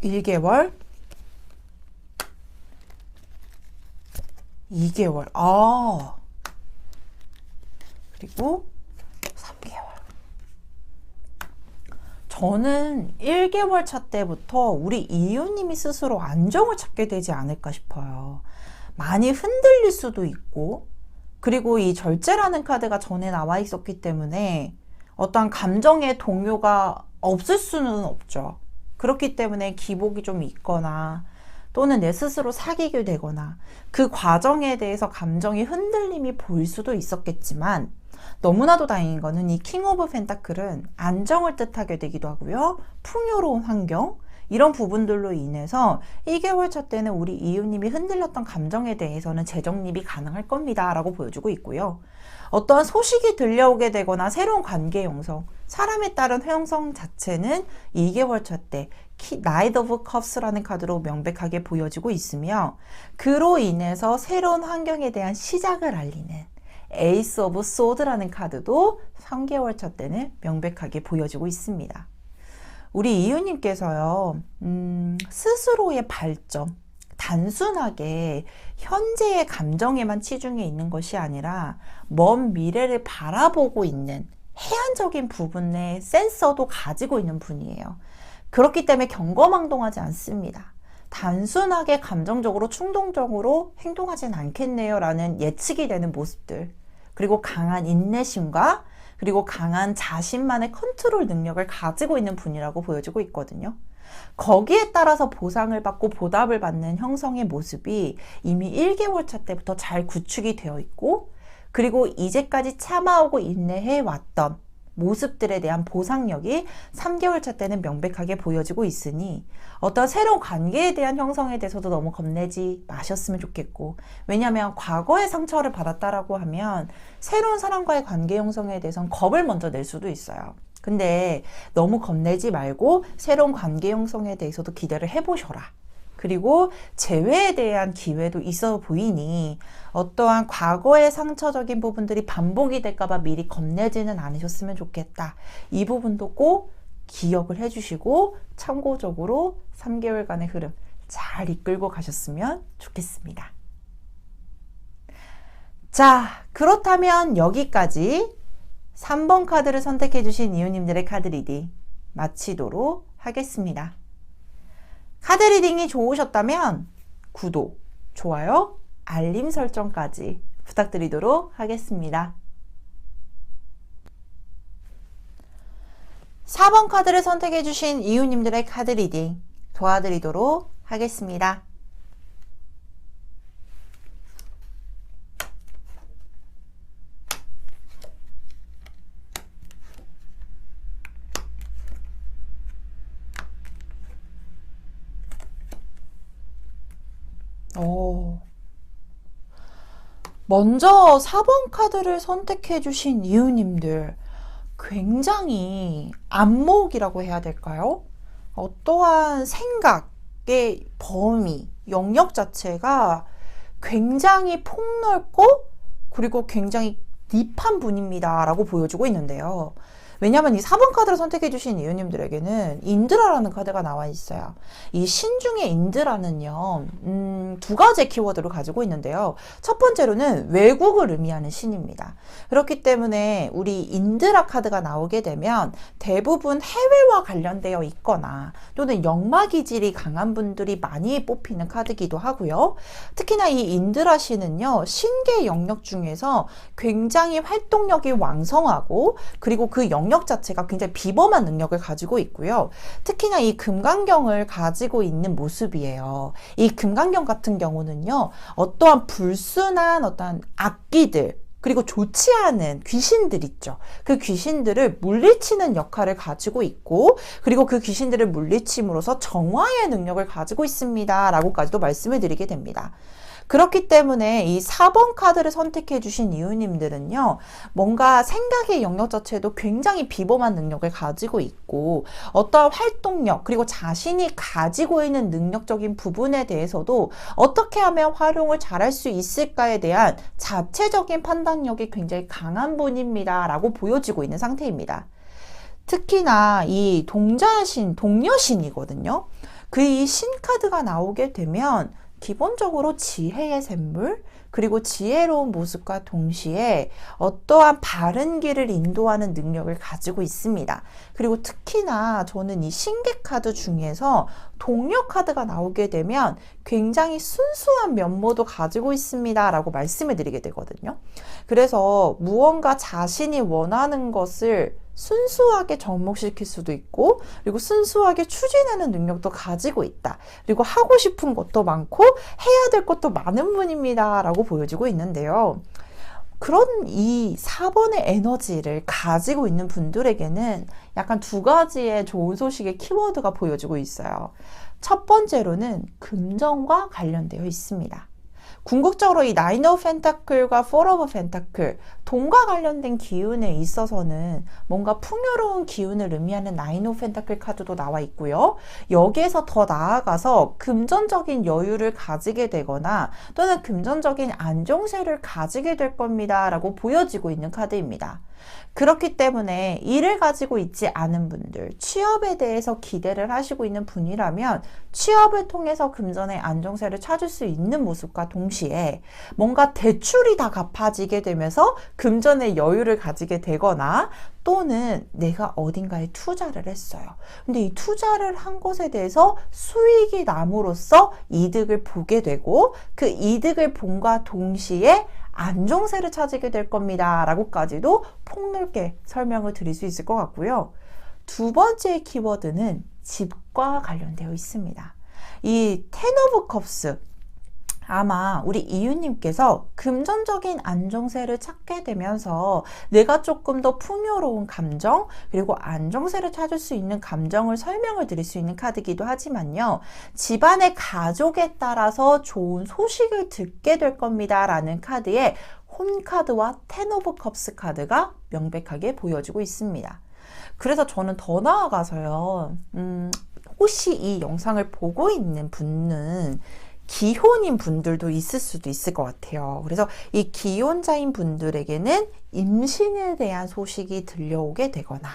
1개월, 2개월. 그리고 3개월. 저는 1개월 차 때부터 우리 이유님이 스스로 안정을 찾게 되지 않을까 싶어요. 많이 흔들릴 수도 있고, 그리고 이 절제라는 카드가 전에 나와 있었기 때문에 어떠한 감정의 동요가 없을 수는 없죠. 그렇기 때문에 기복이 좀 있거나 또는 내 스스로 사귀게 되거나 그 과정에 대해서 감정의 흔들림이 보일 수도 있었겠지만, 너무나도 다행인 거는 이 킹 오브 펜타클은 안정을 뜻하게 되기도 하고요. 풍요로운 환경, 이런 부분들로 인해서 1개월 차 때는 우리 이유님이 흔들렸던 감정에 대해서는 재정립이 가능할 겁니다 라고 보여주고 있고요. 어떠한 소식이 들려오게 되거나 새로운 관계 형성, 사람에 따른 형성 자체는 2개월 차 때 나이트 오브 컵스라는 카드로 명백하게 보여지고 있으며, 그로 인해서 새로운 환경에 대한 시작을 알리는 에이스 오브 소드라는 카드도 3개월 차 때는 명백하게 보여지고 있습니다. 우리 이유님께서요, 스스로의 발전, 단순하게 현재의 감정에만 치중해 있는 것이 아니라 먼 미래를 바라보고 있는 해안적인 부분의 센서도 가지고 있는 분이에요. 그렇기 때문에 경거망동하지 않습니다. 단순하게 감정적으로 충동적으로 행동하진 않겠네요 라는 예측이 되는 모습들, 그리고 강한 인내심과 그리고 강한 자신만의 컨트롤 능력을 가지고 있는 분이라고 보여지고 있거든요. 거기에 따라서 보상을 받고 보답을 받는 형성의 모습이 이미 1개월 차 때부터 잘 구축이 되어 있고, 그리고 이제까지 참아오고 인내해 왔던 모습들에 대한 보상력이 3개월 차 때는 명백하게 보여지고 있으니, 어떤 새로운 관계에 대한 형성에 대해서도 너무 겁내지 마셨으면 좋겠고, 왜냐하면 과거의 상처를 받았다라고 하면 새로운 사람과의 관계 형성에 대해서는 겁을 먼저 낼 수도 있어요. 근데 너무 겁내지 말고 새로운 관계 형성에 대해서도 기대를 해보셔라. 그리고 재회에 대한 기회도 있어 보이니 어떠한 과거의 상처적인 부분들이 반복이 될까봐 미리 겁내지는 않으셨으면 좋겠다. 이 부분도 꼭 기억을 해주시고 참고적으로 3개월간의 흐름 잘 이끌고 가셨으면 좋겠습니다. 자, 그렇다면 여기까지 3번 카드를 선택해 주신 이유님들의 카드 리딩 마치도록 하겠습니다. 카드 리딩이 좋으셨다면 구독, 좋아요, 알림 설정까지 부탁드리도록 하겠습니다. 4번 카드를 선택해 주신 이유님들의 카드 리딩 도와드리도록 하겠습니다. 먼저 4번 카드를 선택해 주신 이유님들, 굉장히 안목이라고 해야 될까요? 어떠한 생각의 범위, 영역 자체가 굉장히 폭넓고 그리고 굉장히 딥한 분입니다 라고 보여주고 있는데요. 왜냐하면 이 4번 카드를 선택해 주신 이유님들에게는 인드라라는 카드가 나와 있어요. 이 신 중에 인드라는요, 두 가지 키워드를 가지고 있는데요. 첫 번째로는 외국을 의미하는 신입니다. 그렇기 때문에 우리 인드라 카드가 나오게 되면 대부분 해외와 관련되어 있거나 또는 역마 기질이 강한 분들이 많이 뽑히는 카드기도 하고요. 특히나 이 인드라 신은요, 신계 영역 중에서 굉장히 활동력이 왕성하고 그리고 그 영역 자체가 굉장히 비범한 능력을 가지고 있고요. 특히나 이 금강경을 가지고 있는 모습이에요. 이 금강경 같은 경우는요, 어떠한 불순한 어떠한 악기들, 그리고 좋지 않은 귀신들 있죠. 그 귀신들을 물리치는 역할을 가지고 있고, 그리고 그 귀신들을 물리침으로써 정화의 능력을 가지고 있습니다 라고까지도 말씀을 드리게 됩니다. 그렇기 때문에 이 4번 카드를 선택해 주신 이유님들은요, 뭔가 생각의 영역 자체도 굉장히 비범한 능력을 가지고 있고, 어떠한 활동력 그리고 자신이 가지고 있는 능력적인 부분에 대해서도 어떻게 하면 활용을 잘할 수 있을까에 대한 자체적인 판단력이 굉장히 강한 분입니다 라고 보여지고 있는 상태입니다. 특히나 이 동자신, 동녀신이거든요. 그 이 신카드가 나오게 되면 기본적으로 지혜의 샘물, 그리고 지혜로운 모습과 동시에 어떠한 바른 길을 인도하는 능력을 가지고 있습니다. 그리고 특히나 저는 이 신계 카드 중에서 동력 카드가 나오게 되면 굉장히 순수한 면모도 가지고 있습니다 라고 말씀을 드리게 되거든요. 그래서 무언가 자신이 원하는 것을 순수하게 접목시킬 수도 있고, 그리고 순수하게 추진하는 능력도 가지고 있다. 그리고 하고 싶은 것도 많고 해야 될 것도 많은 분입니다 라고 보여지고 있는데요. 그런 이 4번의 에너지를 가지고 있는 분들에게는 약간 두 가지의 좋은 소식의 키워드가 보여지고 있어요. 첫 번째로는 금전과 관련되어 있습니다. 궁극적으로 이 나인 오브 펜타클과 포 오브 펜타클, 돈과 관련된 기운에 있어서는 뭔가 풍요로운 기운을 의미하는 나인 오브 펜타클 카드도 나와 있고요. 여기에서 더 나아가서 금전적인 여유를 가지게 되거나 또는 금전적인 안정세를 가지게 될 겁니다 라고 보여지고 있는 카드입니다. 그렇기 때문에 일을 가지고 있지 않은 분들, 취업에 대해서 기대를 하시고 있는 분이라면 취업을 통해서 금전의 안정세를 찾을 수 있는 모습과 동시에 뭔가 대출이 다 갚아지게 되면서 금전의 여유를 가지게 되거나 또는 내가 어딘가에 투자를 했어요. 근데 이 투자를 한 것에 대해서 수익이 남으로써 이득을 보게 되고 그 이득을 본과 동시에 안정세를 찾게 될 겁니다 라고까지도 폭넓게 설명을 드릴 수 있을 것 같고요. 두 번째 키워드는 집과 관련되어 있습니다. 이 텐 오브 컵스, 아마 우리 이유님께서 금전적인 안정세를 찾게 되면서 내가 조금 더 풍요로운 감정, 그리고 안정세를 찾을 수 있는 감정을 설명을 드릴 수 있는 카드이기도 하지만요. 집안의 가족에 따라서 좋은 소식을 듣게 될 겁니다 라는 카드에 홈 카드와 텐 오브 컵스 카드가 명백하게 보여지고 있습니다. 그래서 저는 더 나아가서요. 혹시 이 영상을 보고 있는 분은 기혼인 분들도 있을 수도 있을 것 같아요. 그래서 이 기혼자인 분들에게는 임신에 대한 소식이 들려오게 되거나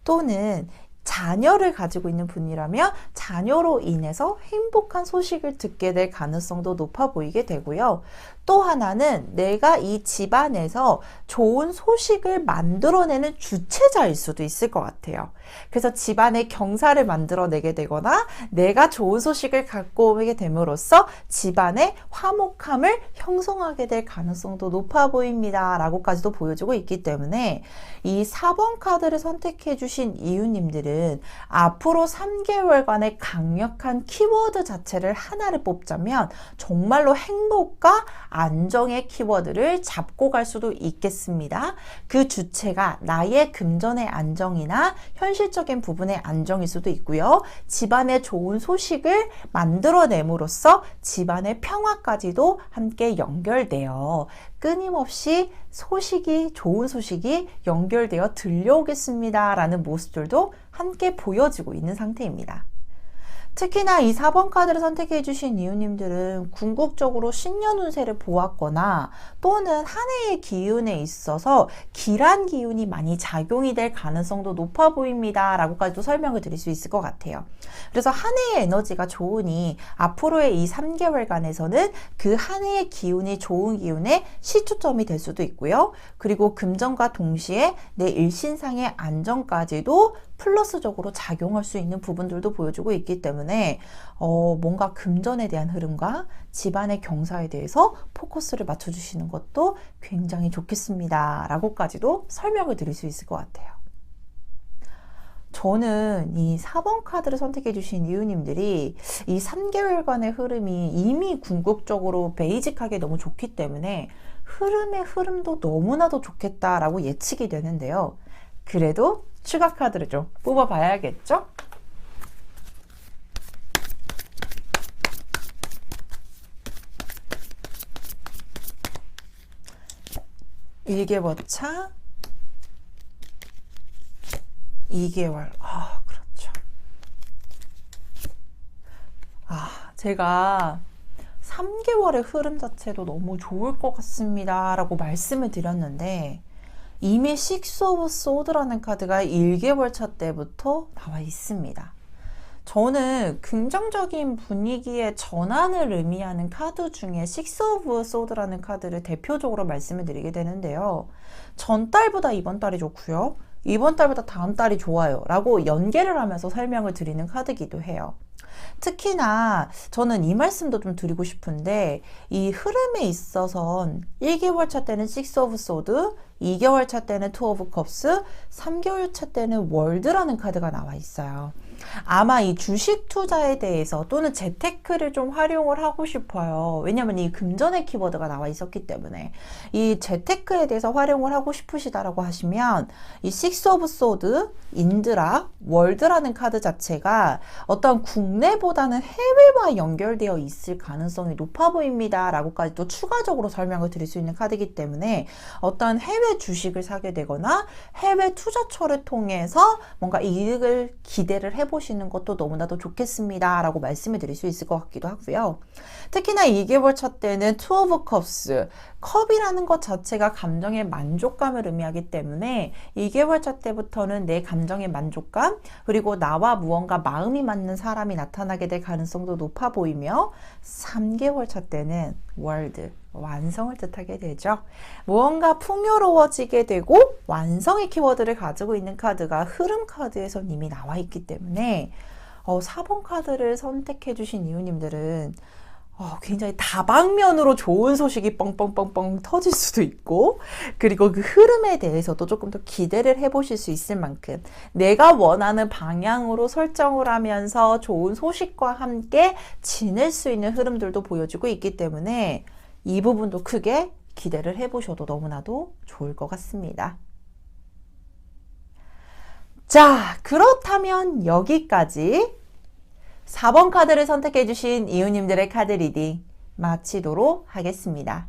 또는 자녀를 가지고 있는 분이라면 자녀로 인해서 행복한 소식을 듣게 될 가능성도 높아 보이게 되고요. 또 하나는 내가 이 집안에서 좋은 소식을 만들어내는 주체자일 수도 있을 것 같아요. 그래서 집안의 경사를 만들어내게 되거나 내가 좋은 소식을 갖고 오게 됨으로써 집안의 화목함을 형성하게 될 가능성도 높아 보입니다 라고까지도 보여주고 있기 때문에 이 4번 카드를 선택해 주신 이유님들은 앞으로 3개월간의 강력한 키워드 자체를 하나를 뽑자면 정말로 행복과 안정의 키워드를 잡고 갈 수도 있겠습니다. 그 주체가 나의 금전의 안정이나 현실적인 부분의 안정일 수도 있고요. 집안의 좋은 소식을 만들어냄으로써 집안의 평화까지도 함께 연결되어 끊임없이 좋은 소식이 연결되어 들려오겠습니다 라는 모습들도 함께 보여지고 있는 상태입니다. 특히나 이 4번 카드를 선택해 주신 이유님들은 궁극적으로 신년 운세를 보았거나 또는 한 해의 기운에 있어서 길한 기운이 많이 작용이 될 가능성도 높아 보입니다 라고까지도 설명을 드릴 수 있을 것 같아요. 그래서 한 해의 에너지가 좋으니 앞으로의 이 3개월간에서는 그 한 해의 기운이 좋은 기운의 시초점이 될 수도 있고요. 그리고 금전과 동시에 내 일신상의 안정까지도 플러스적으로 작용할 수 있는 부분들도 보여주고 있기 때문에 뭔가 금전에 대한 흐름과 집안의 경사에 대해서 포커스를 맞춰주시는 것도 굉장히 좋겠습니다 라고까지도 설명을 드릴 수 있을 것 같아요. 저는 이 4번 카드를 선택해 주신 이유님들이 이 3개월간의 흐름이 이미 궁극적으로 베이직하게 너무 좋기 때문에 흐름의 흐름도 너무나도 좋겠다라고 예측이 되는데요. 그래도 추가 카드를 좀 뽑아봐야겠죠? 일개월차 2개월. 그렇죠. 제가 3개월의 흐름 자체도 너무 좋을 것 같습니다 라고 말씀을 드렸는데 이미 6 오브 소드라는 카드가 1개월 차 때부터 나와 있습니다. 저는 긍정적인 분위기의 전환을 의미하는 카드 중에 Six of Swords라는 카드를 대표적으로 말씀을 드리게 되는데요. 전달보다 이번 달이 좋고요. 이번 달보다 다음 달이 좋아요 라고 연계를 하면서 설명을 드리는 카드이기도 해요. 특히나 저는 이 말씀도 좀 드리고 싶은데, 이 흐름에 있어선 1개월 차 때는 Six of Swords, 2개월 차 때는 Two of Cups, 3개월 차 때는 월드라는 카드가 나와 있어요. 아마 이 주식 투자에 대해서 또는 재테크를 좀 활용을 하고 싶어요. 왜냐면 이 금전의 키워드가 나와 있었기 때문에 이 재테크에 대해서 활용을 하고 싶으시다라고 하시면 이 Six of Swords, 인드라, 월드라는 카드 자체가 어떤 국내보다는 해외와 연결되어 있을 가능성이 높아 보입니다 라고까지 또 추가적으로 설명을 드릴 수 있는 카드이기 때문에 어떤 해외 주식을 사게 되거나 해외 투자처를 통해서 뭔가 이익을 기대를 해보시는 것도 너무나도 좋겠습니다 라고 말씀을 드릴 수 있을 것 같기도 하고요. 특히나 2개월 차 때는 Two of Cups, 컵이라는 것 자체가 감정의 만족감을 의미하기 때문에 2개월 차 때부터는 내 감정의 만족감, 그리고 나와 무언가 마음이 맞는 사람이 나타나게 될 가능성도 높아 보이며, 3개월 차 때는 월드, 완성을 뜻하게 되죠. 무언가 풍요로워지게 되고 완성의 키워드를 가지고 있는 카드가 흐름 카드에선 이미 나와 있기 때문에 4번 카드를 선택해 주신 이유님들은 굉장히 다방면으로 좋은 소식이 뻥뻥뻥뻥 터질 수도 있고, 그리고 그 흐름에 대해서도 조금 더 기대를 해보실 수 있을 만큼 내가 원하는 방향으로 설정을 하면서 좋은 소식과 함께 지낼 수 있는 흐름들도 보여주고 있기 때문에 이 부분도 크게 기대를 해보셔도 너무나도 좋을 것 같습니다. 자, 그렇다면 여기까지 4번 카드를 선택해 주신 이유님들의 카드 리딩 마치도록 하겠습니다.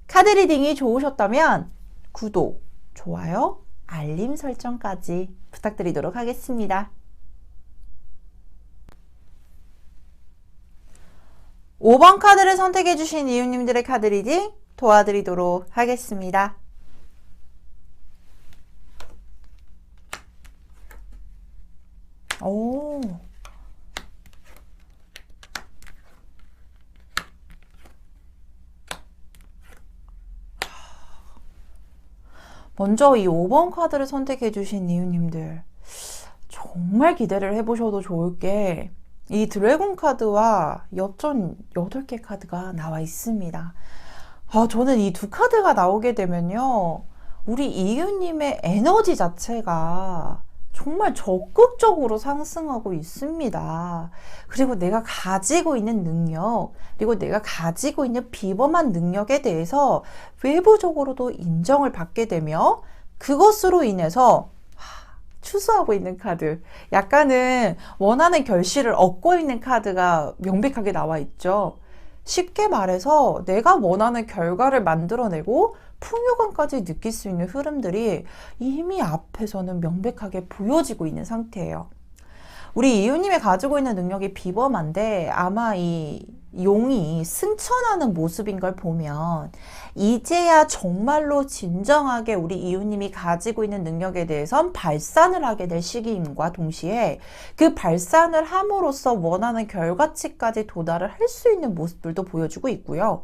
카드 리딩이 좋으셨다면 구독, 좋아요, 알림 설정까지 부탁드리도록 하겠습니다. 5번 카드를 선택해 주신 이유님들의 카드 리딩 도와드리도록 하겠습니다. 먼저 이 5번 카드를 선택해 주신 이유님들, 정말 기대를 해보셔도 좋을 게 이 드래곤 카드와 엽전 8개 카드가 나와 있습니다. 저는 이 두 카드가 나오게 되면요, 우리 이유님의 에너지 자체가 정말 적극적으로 상승하고 있습니다. 그리고 내가 가지고 있는 능력, 그리고 내가 가지고 있는 비범한 능력에 대해서 외부적으로도 인정을 받게 되며, 그것으로 인해서 추수하고 있는 카드, 약간은 원하는 결실을 얻고 있는 카드가 명백하게 나와 있죠. 쉽게 말해서 내가 원하는 결과를 만들어내고 풍요감까지 느낄 수 있는 흐름들이 이미 앞에서는 명백하게 보여지고 있는 상태예요. 우리 이유님이 가지고 있는 능력이 비범한데, 아마 이 용이 승천하는 모습인 걸 보면 이제야 정말로 진정하게 우리 이유님이 가지고 있는 능력에 대해선 발산을 하게 될 시기임과 동시에 그 발산을 함으로써 원하는 결과치까지 도달을 할 수 있는 모습들도 보여주고 있고요.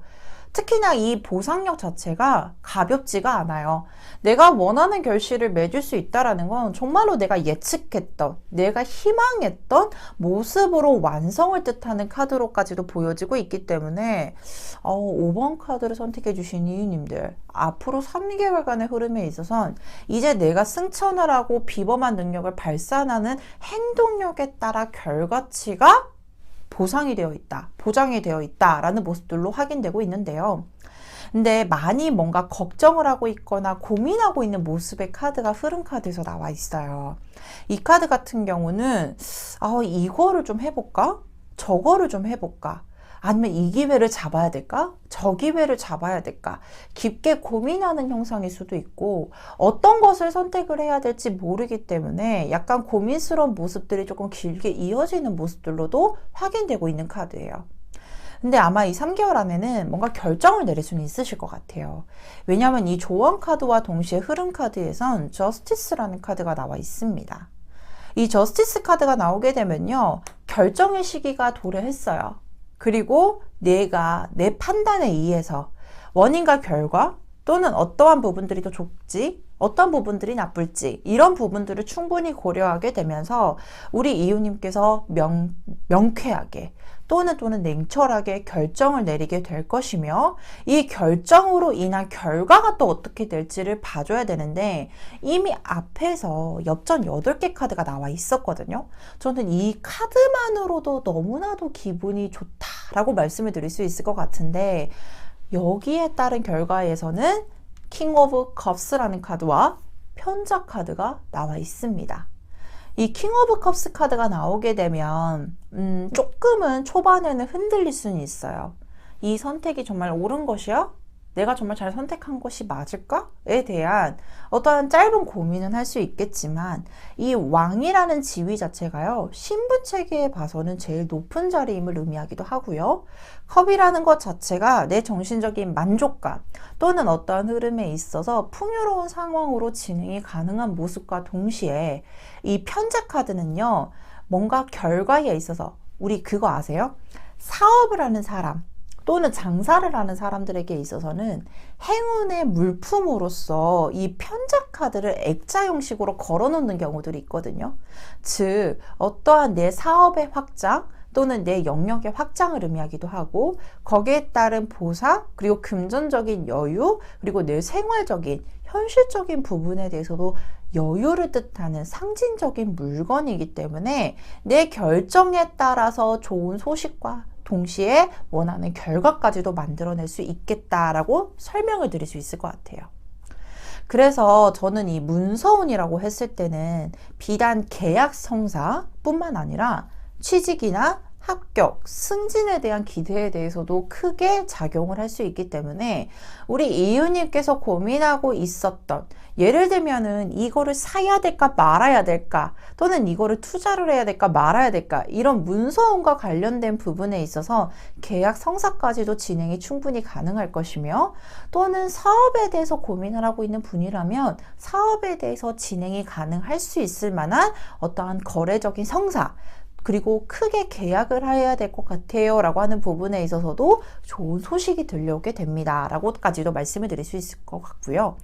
특히나 이 보상력 자체가 가볍지가 않아요. 내가 원하는 결실을 맺을 수 있다는 건 정말로 내가 예측했던, 내가 희망했던 모습으로 완성을 뜻하는 카드로까지도 보여지고 있기 때문에 5번 카드를 선택해 주신 이유님들, 앞으로 3개월간의 흐름에 있어선 이제 내가 승천을 하고 비범한 능력을 발산하는 행동력에 따라 결과치가 보상이 되어 있다, 보장이 되어 있다라는 모습들로 확인되고 있는데요. 근데 많이 뭔가 걱정을 하고 있거나 고민하고 있는 모습의 카드가 흐름 카드에서 나와 있어요. 이 카드 같은 경우는 이거를 좀 해볼까? 저거를 좀 해볼까? 아니면 이 기회를 잡아야 될까? 저 기회를 잡아야 될까? 깊게 고민하는 형상일 수도 있고, 어떤 것을 선택을 해야 될지 모르기 때문에 약간 고민스러운 모습들이 조금 길게 이어지는 모습들로도 확인되고 있는 카드예요. 근데 아마 이 3개월 안에는 뭔가 결정을 내릴 수는 있으실 것 같아요. 왜냐하면 이 조언 카드와 동시에 흐름 카드에선 저스티스라는 카드가 나와 있습니다. 이 저스티스 카드가 나오게 되면요. 결정의 시기가 도래했어요. 그리고 내가 내 판단에 의해서 원인과 결과 또는 어떠한 부분들이 더 좋지, 어떤 부분들이 나쁠지 이런 부분들을 충분히 고려하게 되면서 우리 이웃님께서 명쾌하게 또는 냉철하게 결정을 내리게 될 것이며 이 결정으로 인한 결과가 또 어떻게 될지를 봐줘야 되는데 이미 앞에서 엽전 8개 카드가 나와 있었거든요. 저는 이 카드만으로도 너무나도 기분이 좋다라고 말씀을 드릴 수 있을 것 같은데 여기에 따른 결과에서는 킹 오브 컵스라는 카드와 편자 카드가 나와 있습니다. 이 킹 오브 컵스 카드가 나오게 되면 조금은 초반에는 흔들릴 수는 있어요. 이 선택이 정말 옳은 것이야? 내가 정말 잘 선택한 것이 맞을까?에 대한 어떠한 짧은 고민은 할 수 있겠지만 이 왕이라는 지위 자체가요. 신분 체계에 봐서는 제일 높은 자리임을 의미하기도 하고요. 컵이라는 것 자체가 내 정신적인 만족감 또는 어떠한 흐름에 있어서 풍요로운 상황으로 진행이 가능한 모습과 동시에 이 편자 카드는요. 뭔가 결과에 있어서 우리 그거 아세요? 사업을 하는 사람 또는 장사를 하는 사람들에게 있어서는 행운의 물품으로서 이 편자 카드를 액자 형식으로 걸어 놓는 경우들이 있거든요. 즉 어떠한 내 사업의 확장 또는 내 영역의 확장을 의미하기도 하고 거기에 따른 보상 그리고 금전적인 여유 그리고 내 생활적인 현실적인 부분에 대해서도 여유를 뜻하는 상징적인 물건이기 때문에 내 결정에 따라서 좋은 소식과 동시에 원하는 결과까지도 만들어낼 수 있겠다라고 설명을 드릴 수 있을 것 같아요. 그래서 저는 이 문서운이라고 했을 때는 비단 계약 성사뿐만 아니라 취직이나 합격, 승진에 대한 기대에 대해서도 크게 작용을 할 수 있기 때문에 우리 이웃님께서 고민하고 있었던 예를 들면은 이거를 사야 될까 말아야 될까 또는 이거를 투자를 해야 될까 말아야 될까 이런 문서운과 관련된 부분에 있어서 계약 성사까지도 진행이 충분히 가능할 것이며 또는 사업에 대해서 고민을 하고 있는 분이라면 사업에 대해서 진행이 가능할 수 있을 만한 어떠한 거래적인 성사 그리고 크게 계약을 해야 될 것 같아요 라고 하는 부분에 있어서도 좋은 소식이 들려오게 됩니다 라고까지도 말씀을 드릴 수 있을 것 같고요.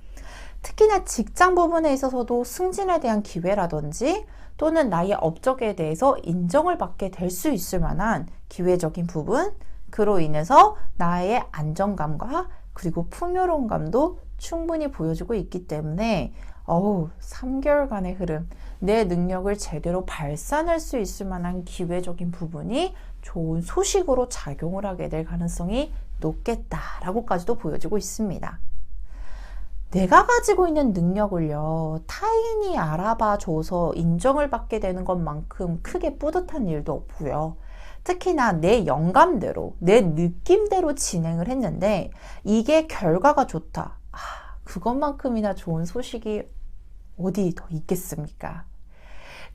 특히나 직장 부분에 있어서도 승진에 대한 기회라든지 또는 나의 업적에 대해서 인정을 받게 될 수 있을 만한 기회적인 부분 그로 인해서 나의 안정감과 그리고 풍요로운 감도 충분히 보여주고 있기 때문에 3개월간의 흐름 내 능력을 제대로 발산할 수 있을 만한 기회적인 부분이 좋은 소식으로 작용을 하게 될 가능성이 높겠다라고까지도 보여지고 있습니다. 내가 가지고 있는 능력을요, 타인이 알아봐줘서 인정을 받게 되는 것만큼 크게 뿌듯한 일도 없고요. 특히나 내 영감대로, 내 느낌대로 진행을 했는데 이게 결과가 좋다. 그것만큼이나 좋은 소식이 어디 더 있겠습니까?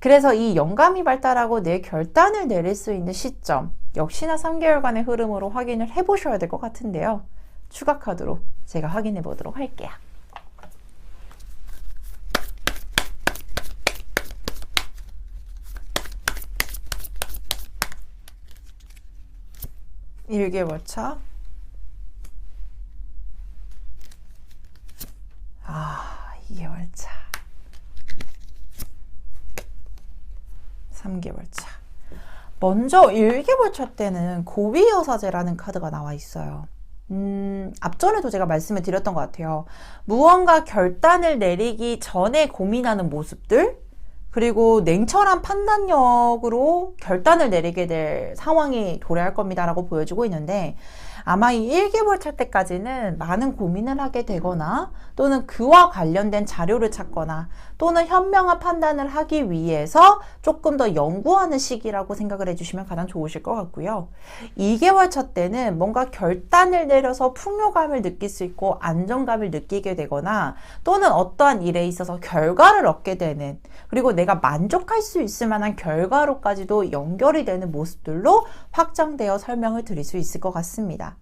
그래서 이 영감이 발달하고 내 결단을 내릴 수 있는 시점 역시나 3개월간의 흐름으로 확인을 해보셔야 될 것 같은데요. 추가 카드로 제가 확인해 보도록 할게요. 일개월차 2개월차 3개월차 먼저 1개월차 때는 고위여사제라는 카드가 나와 있어요. 앞전에도 제가 말씀을 드렸던 것 같아요. 무언가 결단을 내리기 전에 고민하는 모습들 그리고 냉철한 판단력으로 결단을 내리게 될 상황이 도래할 겁니다 라고 보여주고 있는데 아마 이 1개월 차 때까지는 많은 고민을 하게 되거나 또는 그와 관련된 자료를 찾거나 또는 현명한 판단을 하기 위해서 조금 더 연구하는 시기라고 생각을 해주시면 가장 좋으실 것 같고요. 2개월 차 때는 뭔가 결단을 내려서 풍요감을 느낄 수 있고 안정감을 느끼게 되거나 또는 어떠한 일에 있어서 결과를 얻게 되는 그리고 내가 만족할 수 있을 만한 결과로까지도 연결이 되는 모습들로 확장되어 설명을 드릴 수 있을 것 같습니다.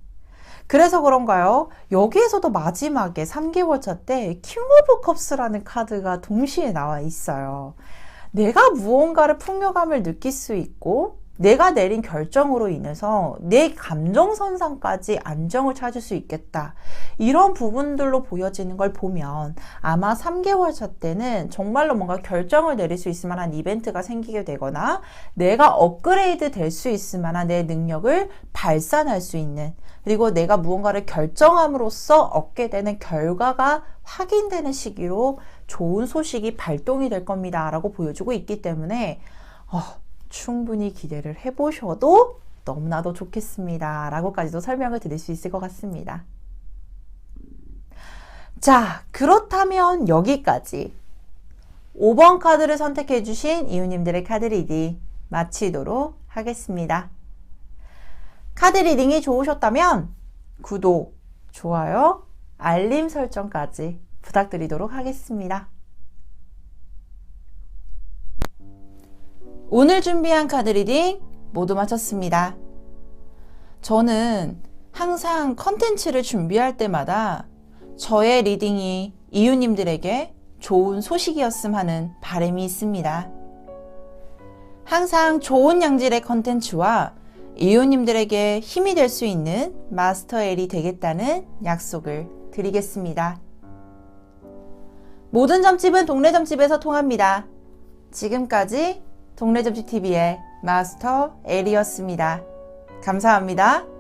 그래서 그런가요? 여기에서도 마지막에 3개월 차 때 킹 오브 컵스라는 카드가 동시에 나와 있어요. 내가 무언가를 풍요감을 느낄 수 있고 내가 내린 결정으로 인해서 내 감정선상까지 안정을 찾을 수 있겠다. 이런 부분들로 보여지는 걸 보면 아마 3개월 차 때는 정말로 뭔가 결정을 내릴 수 있을 만한 이벤트가 생기게 되거나 내가 업그레이드 될 수 있을 만한 내 능력을 발산할 수 있는, 그리고 내가 무언가를 결정함으로써 얻게 되는 결과가 확인되는 시기로 좋은 소식이 발동이 될 겁니다 라고 보여주고 있기 때문에 충분히 기대를 해보셔도 너무나도 좋겠습니다 라고까지도 설명을 드릴 수 있을 것 같습니다. 자, 그렇다면 여기까지 5번 카드를 선택해 주신 이웃님들의 카드 리딩 마치도록 하겠습니다. 카드 리딩이 좋으셨다면 구독, 좋아요, 알림 설정까지 부탁드리도록 하겠습니다. 오늘 준비한 카드 리딩 모두 마쳤습니다. 저는 항상 컨텐츠를 준비할 때마다 저의 리딩이 이웃님들에게 좋은 소식이었음 하는 바람이 있습니다. 항상 좋은 양질의 컨텐츠와 이웃님들에게 힘이 될 수 있는 마스터 L이 되겠다는 약속을 드리겠습니다. 모든 점집은 동네 점집에서 통합니다. 지금까지 동네 점집 TV의 마스터 L이었습니다. 감사합니다.